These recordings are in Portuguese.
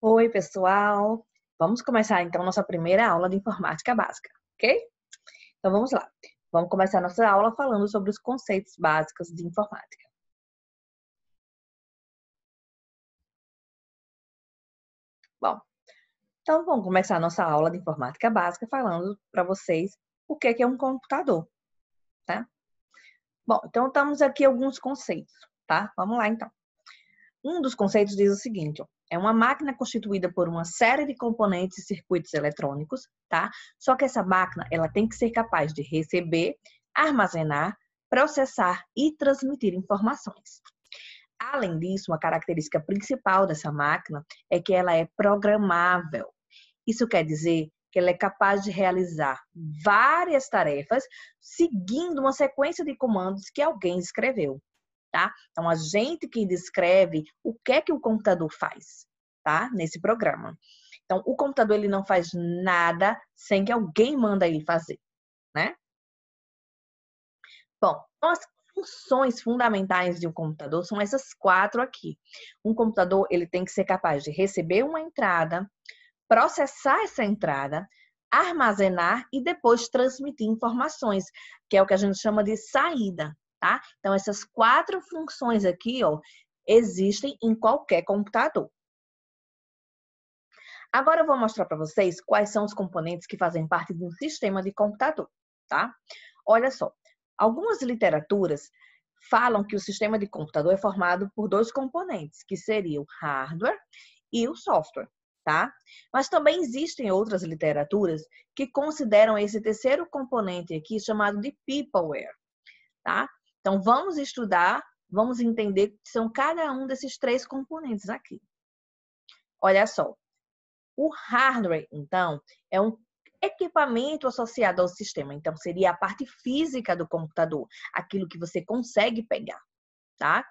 Oi, pessoal! Vamos começar então nossa primeira aula de informática básica, ok? Então vamos lá. Vamos começar nossa aula falando sobre os conceitos básicos de informática. Bom, então vamos começar nossa aula de informática básica falando para vocês o que é um computador, tá? Bom, então estamos aqui alguns conceitos, tá? Vamos lá então. Um dos conceitos diz o seguinte, ó, é uma máquina constituída por uma série de componentes e circuitos eletrônicos, tá? Só que essa máquina, ela tem que ser capaz de receber, armazenar, processar e transmitir informações. Além disso, uma característica principal dessa máquina é que ela é programável. Isso quer dizer que ela é capaz de realizar várias tarefas seguindo uma sequência de comandos que alguém escreveu. Tá? Então, a gente que descreve o que o computador faz, tá? Nesse programa. Então, o computador ele não faz nada sem que alguém manda ele fazer, né? Bom, então as funções fundamentais de um computador são essas 4 aqui. Um computador ele tem que ser capaz de receber uma entrada, processar essa entrada, armazenar e depois transmitir informações, que é o que a gente chama de saída, tá? Então, essas 4 funções aqui, ó, existem em qualquer computador. Agora eu vou mostrar para vocês quais são os componentes que fazem parte de um sistema de computador, tá? Olha só, algumas literaturas falam que o sistema de computador é formado por 2 componentes, que seriam o hardware e o software, tá? Mas também existem outras literaturas que consideram esse terceiro componente aqui chamado de peopleware, tá? Então vamos estudar, vamos entender que são cada um desses 3 componentes aqui. Olha só, o hardware, então, é um equipamento associado ao sistema. Então, seria a parte física do computador, aquilo que você consegue pegar, tá?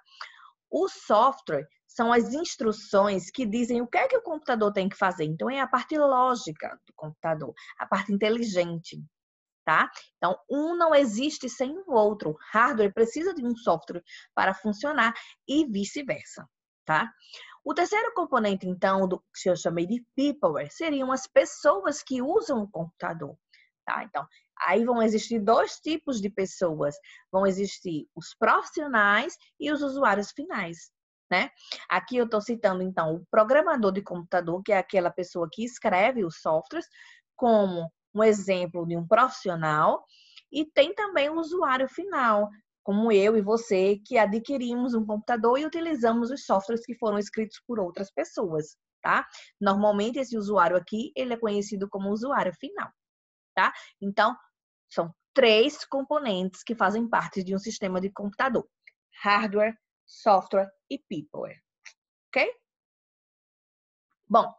O software são as instruções que dizem o que o computador tem que fazer. Então, é a parte lógica do computador, a parte inteligente, tá? Então, um não existe sem o outro. O hardware precisa de um software para funcionar e vice-versa, tá? O terceiro componente, então, do que eu chamei de peopleware, seriam as pessoas que usam o computador, tá? Então, aí vão existir 2 tipos de pessoas. Vão existir os profissionais e os usuários finais, né? Aqui eu estou citando, então, o programador de computador, que é aquela pessoa que escreve os softwares, como um exemplo de um profissional, e tem também o usuário final, como eu e você, que adquirimos um computador e utilizamos os softwares que foram escritos por outras pessoas, tá? Normalmente, esse usuário aqui, ele é conhecido como usuário final, tá? Então, são 3 componentes que fazem parte de um sistema de computador: hardware, software e peopleware, ok? Bom,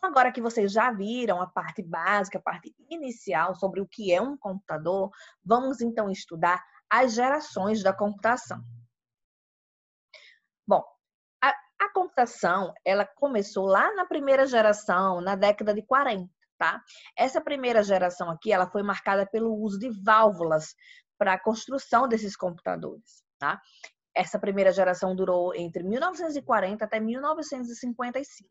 agora que vocês já viram a parte básica, a parte inicial sobre o que é um computador, vamos então estudar as gerações da computação. Bom, a computação, ela começou lá na primeira geração, na década de 40, tá? Essa primeira geração aqui, ela foi marcada pelo uso de válvulas para a construção desses computadores, tá? Essa primeira geração durou entre 1940 até 1955.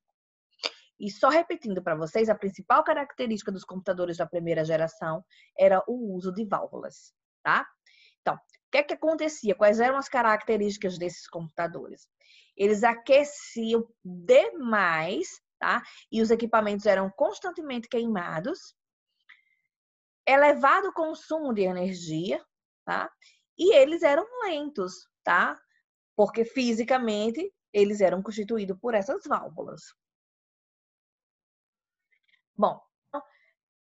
E só repetindo para vocês, a principal característica dos computadores da primeira geração era o uso de válvulas, tá? Então, o que acontecia? Quais eram as características desses computadores? Eles aqueciam demais, tá? E os equipamentos eram constantemente queimados, elevado consumo de energia, tá? E eles eram lentos, tá? Porque fisicamente eles eram constituídos por essas válvulas. Bom,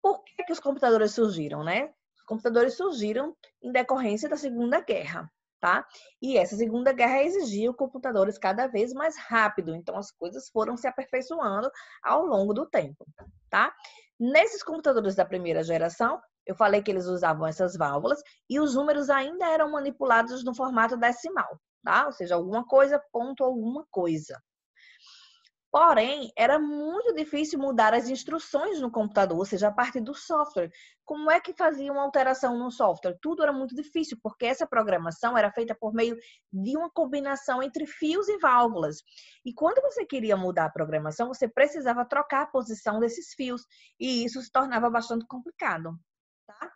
por que os computadores surgiram, né? Os computadores surgiram em decorrência da Segunda Guerra, tá? E essa Segunda Guerra exigiu computadores cada vez mais rápido, então as coisas foram se aperfeiçoando ao longo do tempo, tá? Nesses computadores da primeira geração, eu falei que eles usavam essas válvulas e os números ainda eram manipulados no formato decimal, tá? Ou seja, alguma coisa, ponto alguma coisa. Porém, era muito difícil mudar as instruções no computador, ou seja, a parte do software. Como é que fazia uma alteração no software? Tudo era muito difícil, porque essa programação era feita por meio de uma combinação entre fios e válvulas. E quando você queria mudar a programação, você precisava trocar a posição desses fios, e isso se tornava bastante complicado. Tá?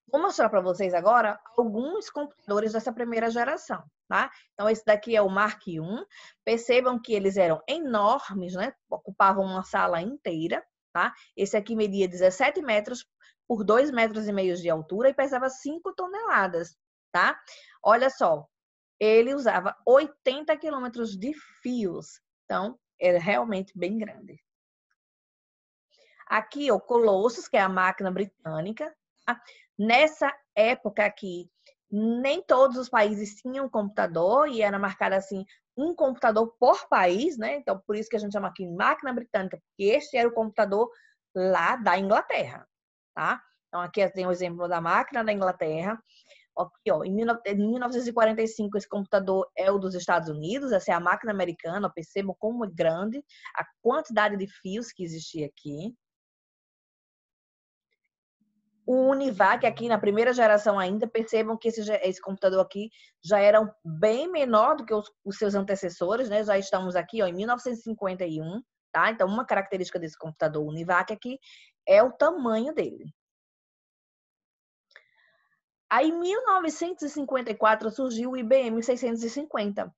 Vou mostrar para vocês agora alguns computadores dessa primeira geração, tá? Então, esse daqui é o Mark I. Percebam que eles eram enormes, né? Ocupavam uma sala inteira, tá? Esse aqui media 17 metros por 2,5 metros de altura e pesava 5 toneladas, tá? Olha só, ele usava 80 quilômetros de fios. Então, era realmente bem grande. Aqui, o Colossus, que é a máquina britânica. Tá? Nessa época aqui, nem todos os países tinham computador e era marcado assim, um computador por país, né? Então, por isso que a gente chama aqui de máquina britânica, porque este era o computador lá da Inglaterra, tá? Então, aqui tem o exemplo da máquina da Inglaterra. Aqui, ó, em 1945, esse computador é o dos Estados Unidos, essa é a máquina americana. Percebam como é grande a quantidade de fios que existia aqui. O Univac aqui na primeira geração ainda, percebam que esse computador aqui já era bem menor do que os seus antecessores, né? Já estamos aqui ó, em 1951, tá? Então, uma característica desse computador Univac aqui é o tamanho dele. Aí, em 1954, surgiu o IBM 650,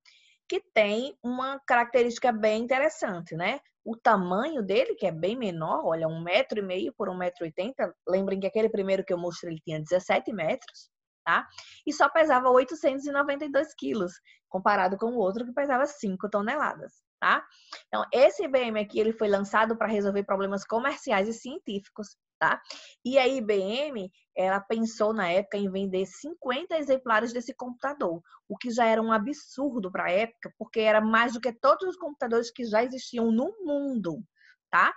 que tem uma característica bem interessante, né? O tamanho dele, que é bem menor, olha, 1,5 metro por 1,80 metro. Lembrem que aquele primeiro que eu mostrei, ele tinha 17 metros, tá? E só pesava 892 quilos, comparado com o outro que pesava 5 toneladas, tá? Então, esse IBM aqui, ele foi lançado para resolver problemas comerciais e científicos, tá? E a IBM, ela pensou na época em vender 50 exemplares desse computador, o que já era um absurdo para a época, porque era mais do que todos os computadores que já existiam no mundo, tá?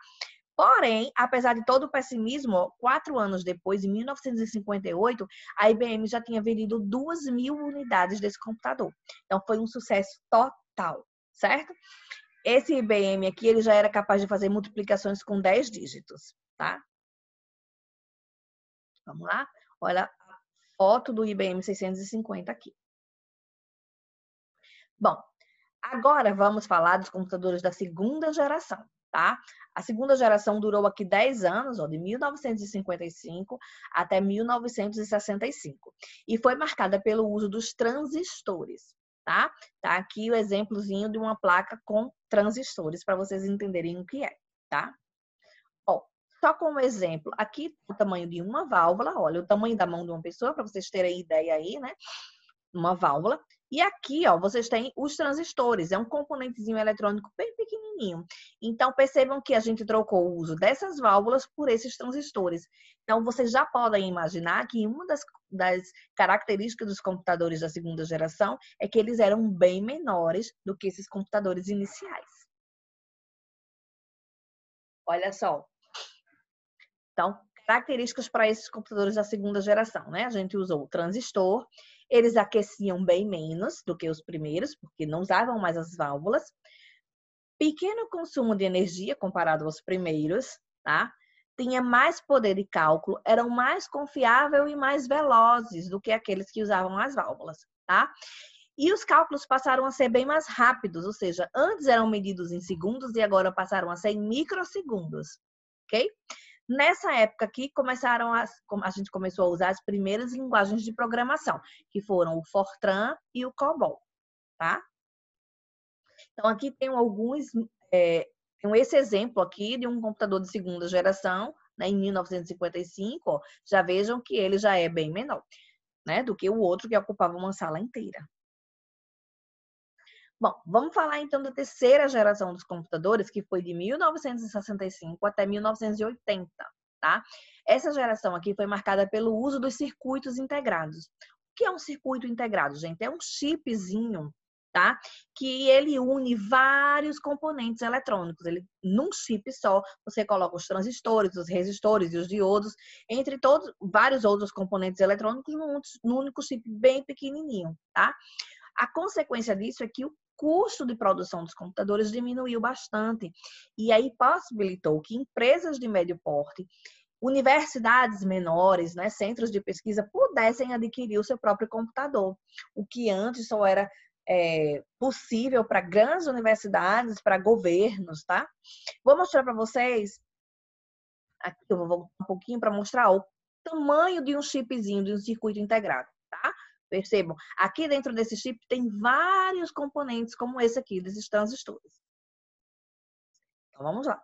Porém, apesar de todo o pessimismo, 4 anos depois, em 1958, a IBM já tinha vendido 2.000 unidades desse computador. Então, foi um sucesso total, certo? Esse IBM aqui, ele já era capaz de fazer multiplicações com 10 dígitos, tá? Vamos lá? Olha a foto do IBM 650 aqui. Bom, agora vamos falar dos computadores da segunda geração, tá? A segunda geração durou aqui 10 anos, ó, de 1955 até 1965. E foi marcada pelo uso dos transistores, tá? Tá aqui o exemplozinho de uma placa com transistores para vocês entenderem o que é, tá? Ó, só como exemplo, aqui o tamanho de uma válvula, olha, o tamanho da mão de uma pessoa, para vocês terem ideia aí, né? Uma válvula. E aqui, ó, vocês têm os transistores, é um componentezinho eletrônico bem pequenininho. Então, percebam que a gente trocou o uso dessas válvulas por esses transistores. Então, vocês já podem imaginar que uma das características dos computadores da segunda geração é que eles eram bem menores do que esses computadores iniciais. Olha só. Então, características para esses computadores da segunda geração, né? A gente usou o transistor, eles aqueciam bem menos do que os primeiros, porque não usavam mais as válvulas. Pequeno consumo de energia comparado aos primeiros, tá? Tinha mais poder de cálculo, eram mais confiáveis e mais velozes do que aqueles que usavam as válvulas, tá? E os cálculos passaram a ser bem mais rápidos, ou seja, antes eram medidos em segundos e agora passaram a ser em microsegundos, ok? Nessa época aqui, a gente começou a usar as primeiras linguagens de programação, que foram o Fortran e o COBOL, tá? Então, aqui tem tem esse exemplo aqui de um computador de segunda geração, né, em 1955, ó, já vejam que ele já é bem menor, né, do que o outro que ocupava uma sala inteira. Bom, vamos falar então da terceira geração dos computadores, que foi de 1965 até 1980, tá? Essa geração aqui foi marcada pelo uso dos circuitos integrados. O que é um circuito integrado, gente? É um chipzinho, tá? Que ele une vários componentes eletrônicos. Num chip só, você coloca os transistores, os resistores e os diodos, entre todos, vários outros componentes eletrônicos num único chip bem pequenininho, tá? A consequência disso é que o custo de produção dos computadores diminuiu bastante. E aí possibilitou que empresas de médio porte, universidades menores, né, centros de pesquisa, pudessem adquirir o seu próprio computador, o que antes só era possível para grandes universidades, para governos, tá? Vou mostrar para vocês, aqui eu vou voltar um pouquinho para mostrar o tamanho de um chipzinho, de um circuito integrado, tá? Percebam, aqui dentro desse chip tem vários componentes, como esse aqui, desses transistores. Então, vamos lá.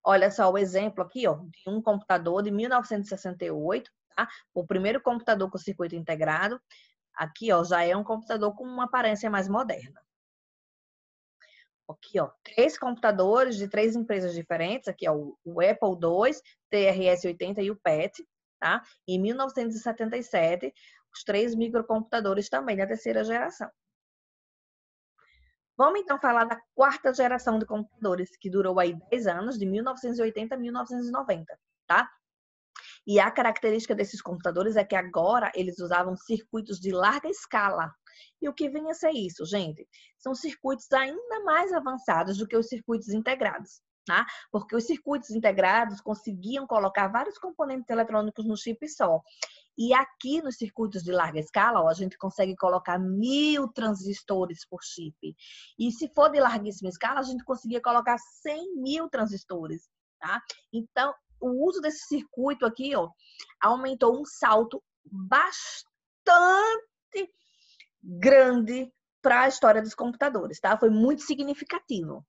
Olha só o exemplo aqui, ó, de um computador de 1968, tá? O primeiro computador com circuito integrado. Aqui, ó, já é um computador com uma aparência mais moderna. Aqui, ó, 3 computadores de 3 empresas diferentes. Aqui, ó, o Apple II, TRS-80 e o PET, tá? Em 1977, os 3 microcomputadores também da terceira geração. Vamos então falar da quarta geração de computadores, que durou aí 10 anos, de 1980 a 1990, tá? E a característica desses computadores é que agora eles usavam circuitos de larga escala. E o que vem a ser isso, gente? São circuitos ainda mais avançados do que os circuitos integrados, tá? Porque os circuitos integrados conseguiam colocar vários componentes eletrônicos no chip só. E aqui nos circuitos de larga escala, ó, a gente consegue colocar 1000 transistores por chip. E se for de larguíssima escala, a gente conseguia colocar 100.000 transistores, tá? Então, o uso desse circuito aqui, ó, aumentou um salto bastante grande para a história dos computadores, tá? Foi muito significativo.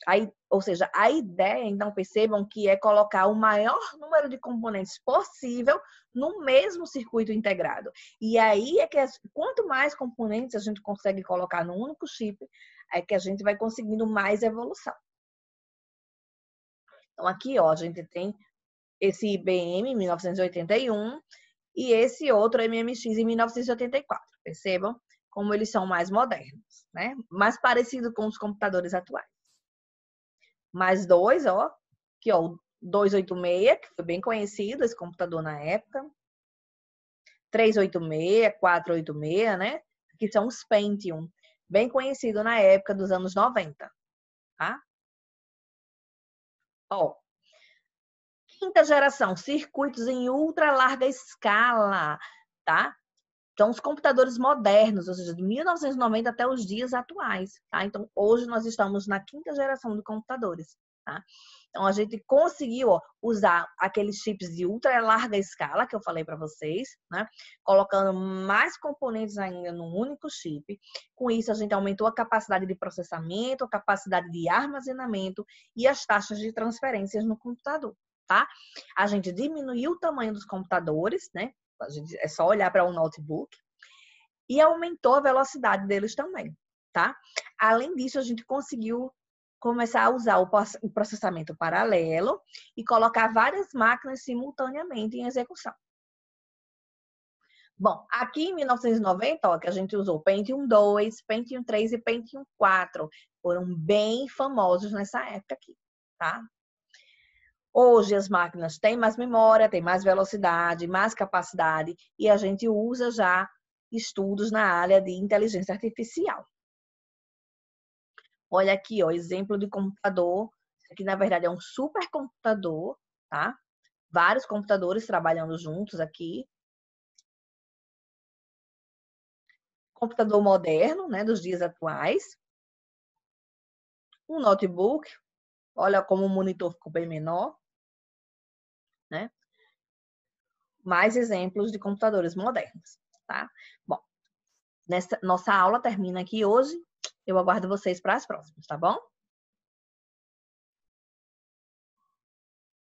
Aí, ou seja, a ideia, então, percebam que é colocar o maior número de componentes possível no mesmo circuito integrado. E aí é que quanto mais componentes a gente consegue colocar no único chip, é que a gente vai conseguindo mais evolução. Então, aqui, ó, a gente tem esse IBM em 1981 e esse outro MMX em 1984. Percebam como eles são mais modernos, né? Mais parecido com os computadores atuais. Mais dois, ó, que ó, o 286, que foi bem conhecido esse computador na época. 386, 486, né? Que são os Pentium, bem conhecido na época dos anos 90, tá? Ó, quinta geração, circuitos em ultra larga escala, tá? Então, os computadores modernos, ou seja, de 1990 até os dias atuais, tá? Então, hoje nós estamos na quinta geração de computadores, tá? Então, a gente conseguiu, ó, usar aqueles chips de ultra larga escala que eu falei para vocês, né? Colocando mais componentes ainda num único chip. Com isso, a gente aumentou a capacidade de processamento, a capacidade de armazenamento e as taxas de transferências no computador, tá? A gente diminuiu o tamanho dos computadores, né? É só olhar para um notebook. E aumentou a velocidade deles também, tá? Além disso, a gente conseguiu começar a usar o processamento paralelo e colocar várias máquinas simultaneamente em execução. Bom, aqui em 1990, ó, que a gente usou Pentium 2, Pentium 3 e Pentium 4. Foram bem famosos nessa época aqui, tá? Hoje as máquinas têm mais memória, têm mais velocidade, mais capacidade e a gente usa já estudos na área de inteligência artificial. Olha aqui, ó, exemplo de computador. Isso aqui, na verdade, é um supercomputador, tá? Vários computadores trabalhando juntos aqui. Computador moderno, né, dos dias atuais. Um notebook. Olha como o monitor ficou bem menor, né? Mais exemplos de computadores modernos, tá? Bom, nossa aula termina aqui hoje. Eu aguardo vocês para as próximas, tá bom?